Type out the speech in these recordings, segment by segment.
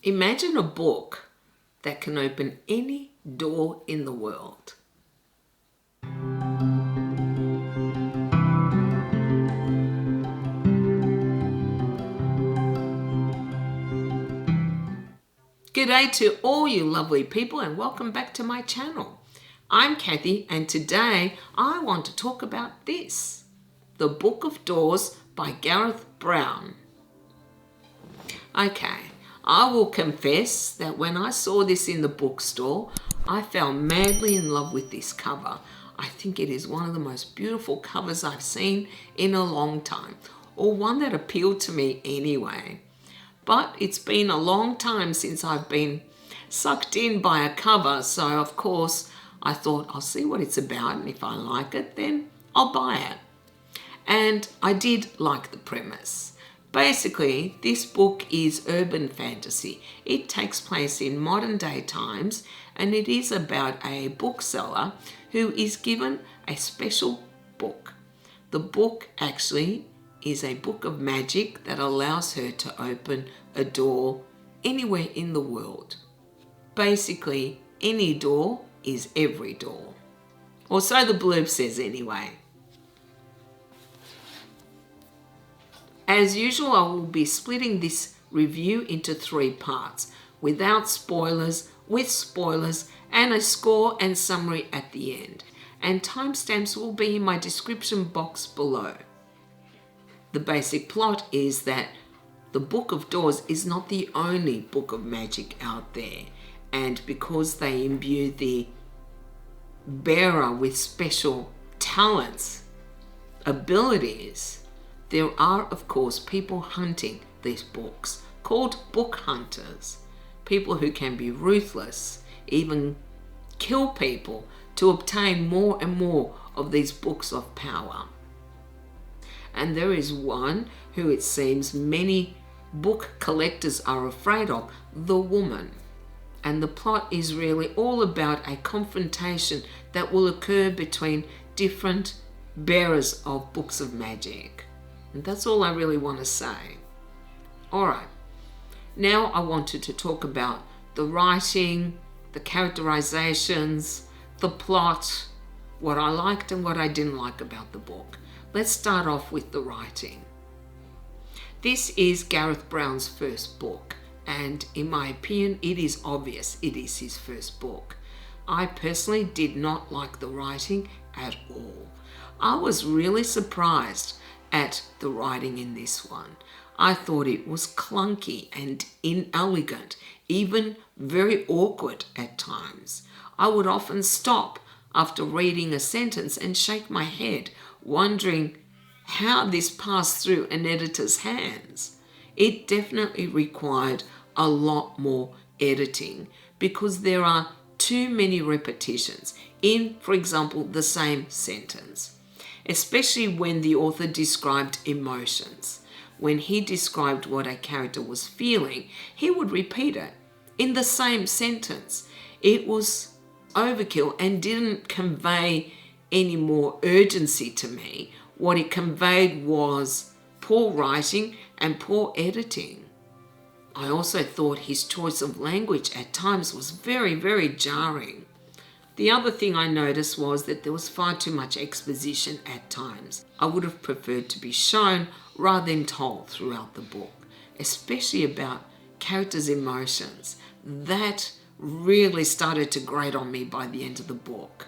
Imagine a book that can open any door in the world. G'day to all you lovely people and welcome back to my channel. I'm Kathy and today I want to talk about this, The Book of Doors by Gareth Brown. Okay, I will confess that when I saw this in the bookstore, I fell madly in love with this cover. I think it is one of the most beautiful covers I've seen in a long time, or one that appealed to me anyway. But it's been a long time since I've been sucked in by a cover, so of course I thought I'll see what it's about, and if I like it then I'll buy it. And I did like the premise. Basically, this book is urban fantasy. It takes place in modern day times and it is about a bookseller who is given a special book. The book actually is a book of magic that allows her to open a door anywhere in the world. Basically, any door is every door. Or so the blurb says anyway. As usual, I will be splitting this review into 3 parts, without spoilers, with spoilers, and a score and summary at the end. And timestamps will be in my description box below. The basic plot is that the Book of Doors is not the only book of magic out there, and because they imbue the bearer with special talents, abilities, there are of course people hunting these books, called book hunters, people who can be ruthless, even kill people to obtain more and more of these books of power. And there is one who it seems many book collectors are afraid of, the woman. And the plot is really all about a confrontation that will occur between different bearers of books of magic. And that's all I really want to say. Alright, now I wanted to talk about the writing, the characterizations, the plot, what I liked and what I didn't like about the book. Let's start off with the writing. This is Gareth Brown's first book, and in my opinion, it is obvious it is his first book. I personally did not like the writing at all. I was really surprised at the writing in this one. I thought it was clunky and inelegant, even very awkward at times. I would often stop after reading a sentence and shake my head, wondering how this passed through an editor's hands. It definitely required a lot more editing because there are too many repetitions in, for example, the same sentence, especially when the author described emotions. When he described what a character was feeling, he would repeat it in the same sentence. It was overkill and didn't convey any more urgency to me. What it conveyed was poor writing and poor editing. I also thought his choice of language at times was very, very jarring. The other thing I noticed was that there was far too much exposition at times. I would have preferred to be shown rather than told throughout the book, especially about characters' emotions. That really started to grate on me by the end of the book.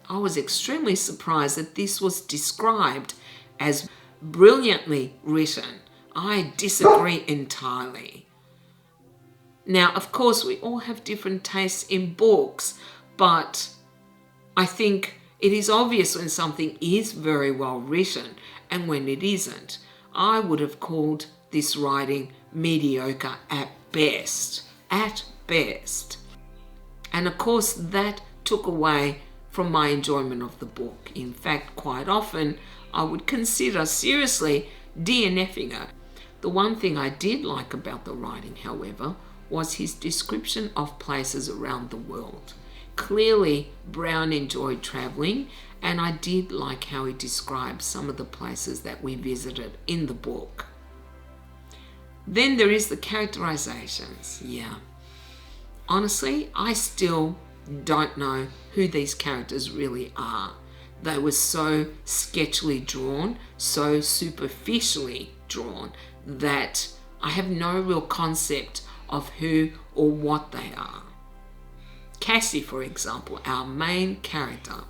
I was extremely surprised that this was described as brilliantly written. I disagree entirely. Now, of course, we all have different tastes in books, but I think it is obvious when something is very well written and when it isn't. I would have called this writing mediocre at best. At best. And of course, that took away from my enjoyment of the book. In fact, quite often, I would consider seriously DNFing it. The one thing I did like about the writing, however, was his description of places around the world. Clearly, Brown enjoyed traveling, and I did like how he described some of the places that we visited in the book. Then there is the characterizations. Yeah. Honestly, I still don't know who these characters really are. They were so sketchily drawn, so superficially drawn, that I have no real concept of who or what they are. Cassie, for example, our main character.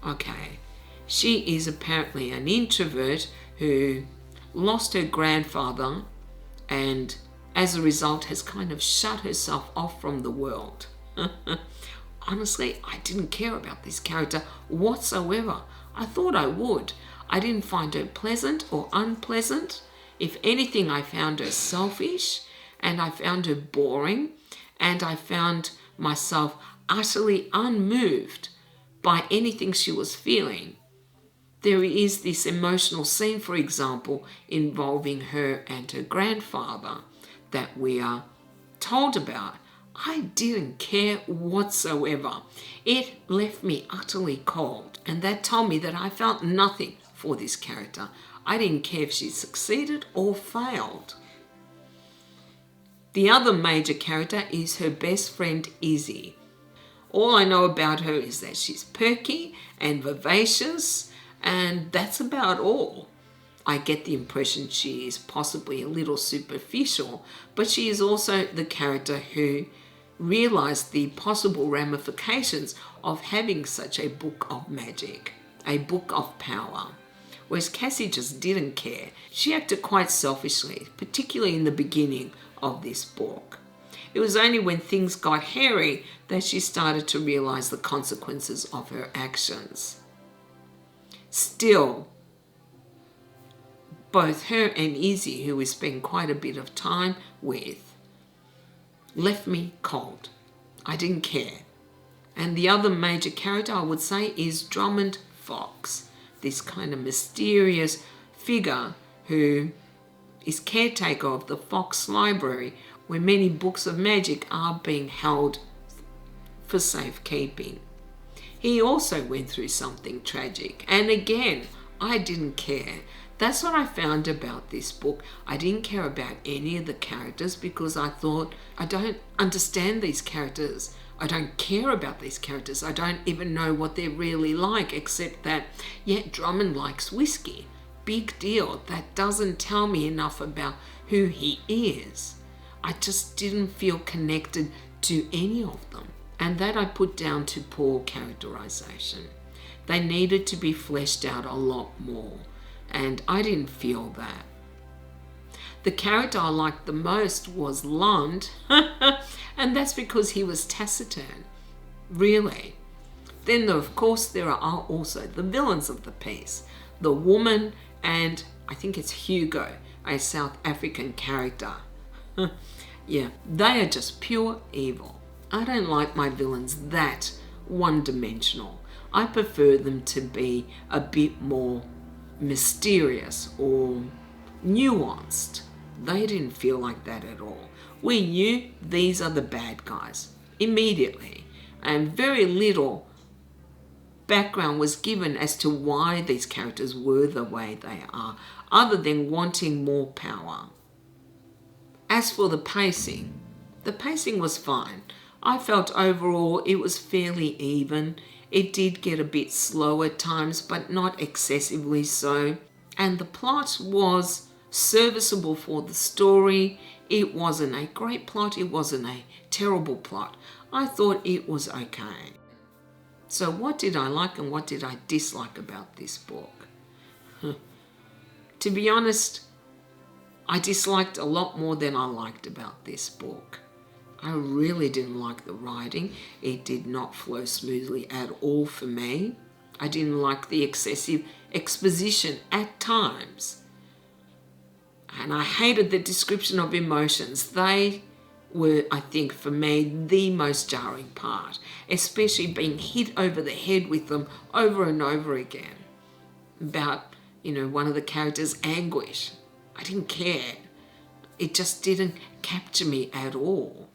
Okay, she is apparently an introvert who lost her grandfather and as a result has kind of shut herself off from the world. Honestly, I didn't care about this character whatsoever. I thought I would. I didn't find her pleasant or unpleasant. If anything, I found her selfish and I found her boring and I found myself utterly unmoved by anything she was feeling. There is this emotional scene, for example, involving her and her grandfather that we are told about. I didn't care whatsoever. It left me utterly cold, and that told me that I felt nothing for this character. I didn't care if she succeeded or failed. The other major character is her best friend Izzy. All I know about her is that she's perky and vivacious, and that's about all. I get the impression she is possibly a little superficial, but she is also the character who realized the possible ramifications of having such a book of magic, a book of power. Whereas Cassie just didn't care. She acted quite selfishly, particularly in the beginning of this book. It was only when things got hairy that she started to realize the consequences of her actions. Still, both her and Izzy, who we spend quite a bit of time with, left me cold. I didn't care. And the other major character I would say is Drummond Fox, this kind of mysterious figure who is caretaker of the Fox Library, where many books of magic are being held for safekeeping. He also went through something tragic, and again, I didn't care. That's what I found about this book. I didn't care about any of the characters because I thought, I don't understand these characters. I don't care about these characters. I don't even know what they're really like, except that, yeah, Drummond likes whiskey. Big deal. That doesn't tell me enough about who he is. I just didn't feel connected to any of them. And that I put down to poor characterization. They needed to be fleshed out a lot more. And I didn't feel that. The character I liked the most was Lund, and that's because he was taciturn, really. Then, of course, there are also the villains of the piece, the woman, and I think it's Hugo, a South African character. Yeah, they are just pure evil. I don't like my villains that one-dimensional. I prefer them to be a bit more mysterious or nuanced. They didn't feel like that at all. We knew these are the bad guys immediately, and very little background was given as to why these characters were the way they are, other than wanting more power. As for the pacing was fine. I felt overall it was fairly even. It did get a bit slow at times, but not excessively so. And the plot was serviceable for the story. It wasn't a great plot. It wasn't a terrible plot. I thought it was okay. So what did I like and what did I dislike about this book? To be honest, I disliked a lot more than I liked about this book. I really didn't like the writing. It did not flow smoothly at all for me. I didn't like the excessive exposition at times. And I hated the description of emotions. They were, I think, for me, the most jarring part, especially being hit over the head with them over and over again. About, one of the characters' anguish. I didn't care. It just didn't capture me at all.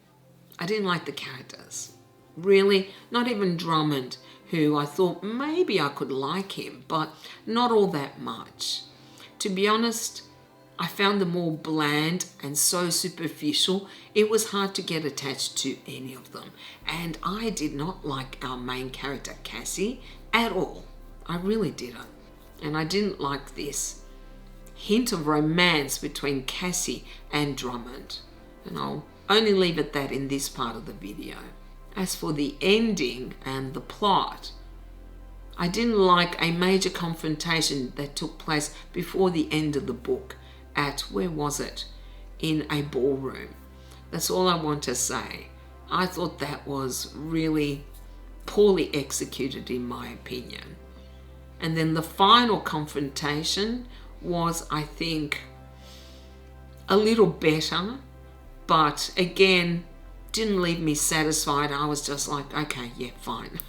I didn't like the characters. Really, not even Drummond, who I thought maybe I could like him, but not all that much. To be honest, I found them all bland and so superficial, it was hard to get attached to any of them. And I did not like our main character, Cassie, at all. I really didn't. And I didn't like this hint of romance between Cassie and Drummond. And I'll only leave it that in this part of the video. As for the ending and the plot, I didn't like a major confrontation that took place before the end of the book at, where was it? In a ballroom. That's all I want to say. I thought that was really poorly executed in my opinion. And then the final confrontation was, I think, a little better, but again, didn't leave me satisfied. I was just like, okay, yeah, fine.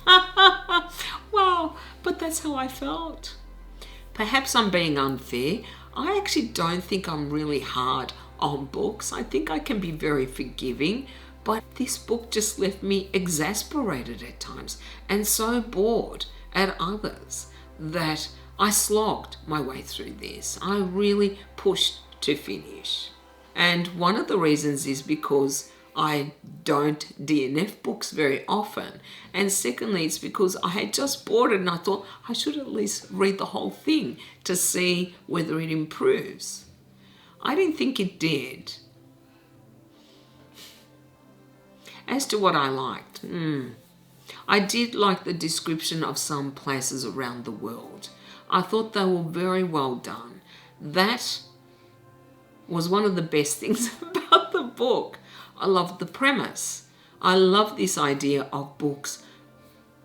Wow, but that's how I felt. Perhaps I'm being unfair. I actually don't think I'm really hard on books. I think I can be very forgiving, but this book just left me exasperated at times and so bored at others that I slogged my way through this. I really pushed to finish. And one of the reasons is because I don't DNF books very often. And secondly, it's because I had just bought it and I thought I should at least read the whole thing to see whether it improves. I didn't think it did. As to what I liked, I did like the description of some places around the world. I thought they were very well done. That was one of the best things about the book. I loved the premise. I love this idea of books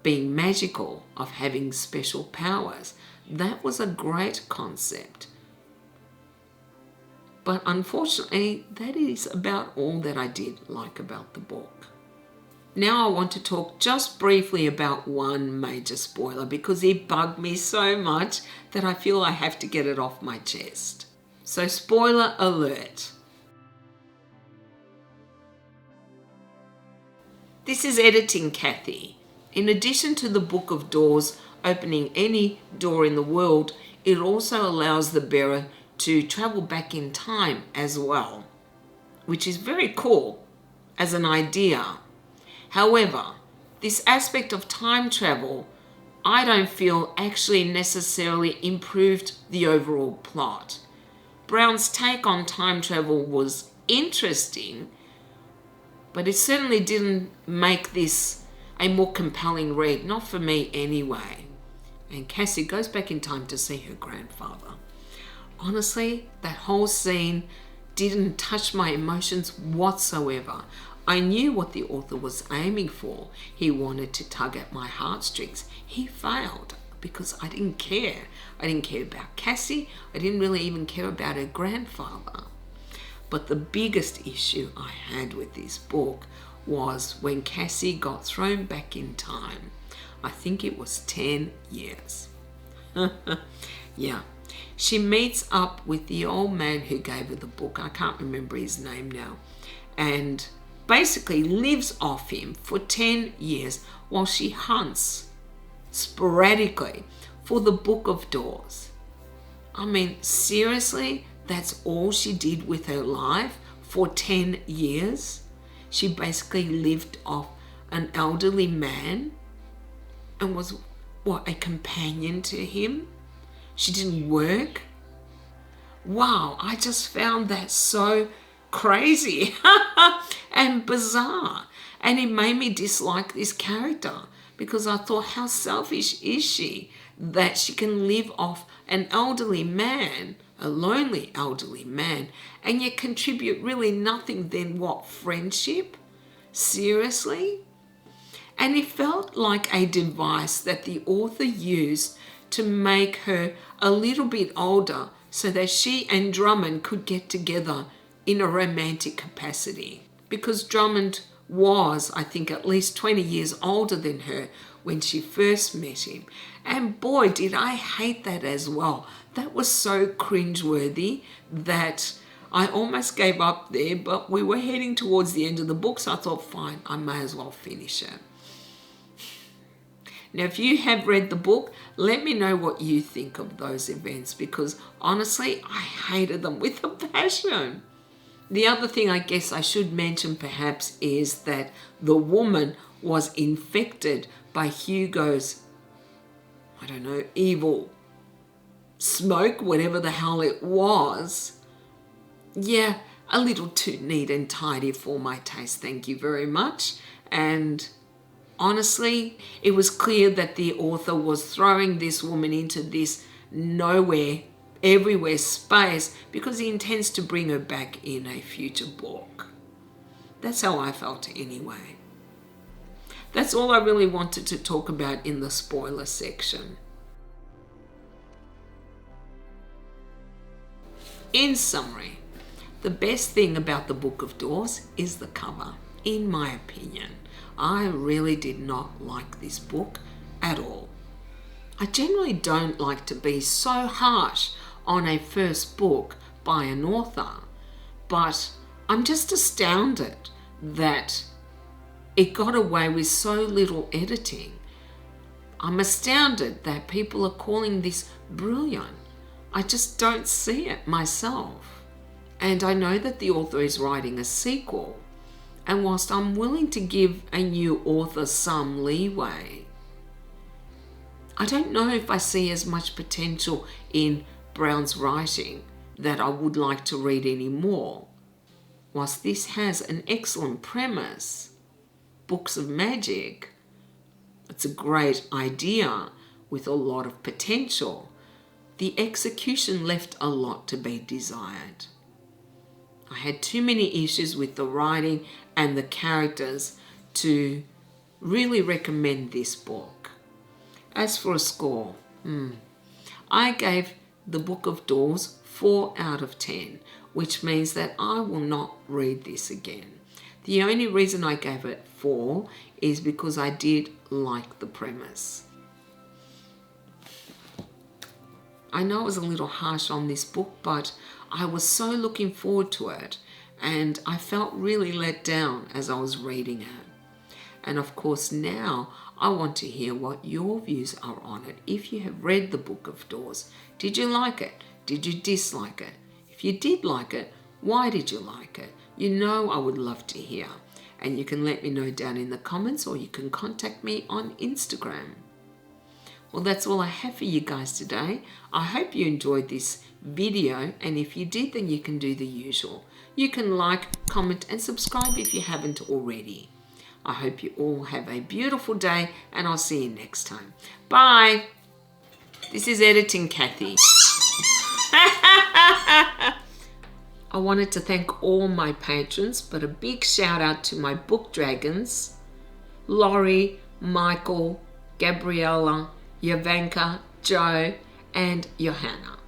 being magical, of having special powers. That was a great concept. But unfortunately, that is about all that I did like about the book. Now I want to talk just briefly about one major spoiler because it bugged me so much that I feel I have to get it off my chest. So spoiler alert. This is Editing Kathy. In addition to the Book of Doors opening any door in the world, it also allows the bearer to travel back in time as well, which is very cool as an idea. However, this aspect of time travel, I don't feel actually necessarily improved the overall plot. Brown's take on time travel was interesting, but it certainly didn't make this a more compelling read, not for me anyway. And Cassie goes back in time to see her grandfather. Honestly, that whole scene didn't touch my emotions whatsoever. I knew what the author was aiming for. He wanted to tug at my heartstrings. He failed because I didn't care. I didn't care about Cassie. I didn't really even care about her grandfather. But the biggest issue I had with this book was when Cassie got thrown back in time. I think it was 10 years. Yeah. She meets up with the old man who gave her the book. I can't remember his name now. And basically lives off him for 10 years while she hunts sporadically for the Book of Doors. I mean, seriously? That's all she did with her life for 10 years? She basically lived off an elderly man and was, a companion to him? She didn't work? Wow, I just found that so crazy and bizarre. And it made me dislike this character because I thought, how selfish is she that she can live off an elderly man, a lonely elderly man, and yet contribute really nothing than what, friendship? Seriously? And it felt like a device that the author used to make her a little bit older so that she and Drummond could get together in a romantic capacity. Because Drummond was, I think, at least 20 years older than her when she first met him. And boy, did I hate that as well. That was so cringeworthy that I almost gave up there, but we were heading towards the end of the book, so I thought, fine, I may as well finish it. Now, if you have read the book, let me know what you think of those events, because honestly, I hated them with a passion. The other thing I guess I should mention perhaps is that the woman was infected by Hugo's, I don't know, evil smoke, whatever the hell it was. Yeah, a little too neat and tidy for my taste, thank you very much. And honestly, it was clear that the author was throwing this woman into this nowhere, everywhere space because he intends to bring her back in a future book. That's how I felt anyway. That's all I really wanted to talk about in the spoiler section. In summary, the best thing about the Book of Doors is the cover, in my opinion. I really did not like this book at all. I generally don't like to be so harsh on a first book by an author, but I'm just astounded that it got away with so little editing. I'm astounded that people are calling this brilliant. I just don't see it myself. And I know that the author is writing a sequel, and whilst I'm willing to give a new author some leeway, I don't know if I see as much potential in Brown's writing that I would like to read anymore. Whilst this has an excellent premise, books of magic, it's a great idea with a lot of potential, the execution left a lot to be desired. I had too many issues with the writing and the characters to really recommend this book. As for a score, I gave the Book of Doors 4 out of 10, which means that I will not read this again. The only reason I gave it 4 is because I did like the premise. I know I was a little harsh on this book, but I was so looking forward to it, and I felt really let down as I was reading it. And of course now I want to hear what your views are on it. If you have read the Book of Doors, did you like it? Did you dislike it? If you did like it, why did you like it? You know I would love to hear. And you can let me know down in the comments, or you can contact me on Instagram. Well, that's all I have for you guys today. I hope you enjoyed this video, and if you did, then you can do the usual. You can like, comment and subscribe if you haven't already. I hope you all have a beautiful day, and I'll see you next time. Bye. This is Editing Kathy. I wanted to thank all my patrons, but a big shout out to my book dragons, Laurie, Michael, Gabriella, Yavanka, Joe and Johanna.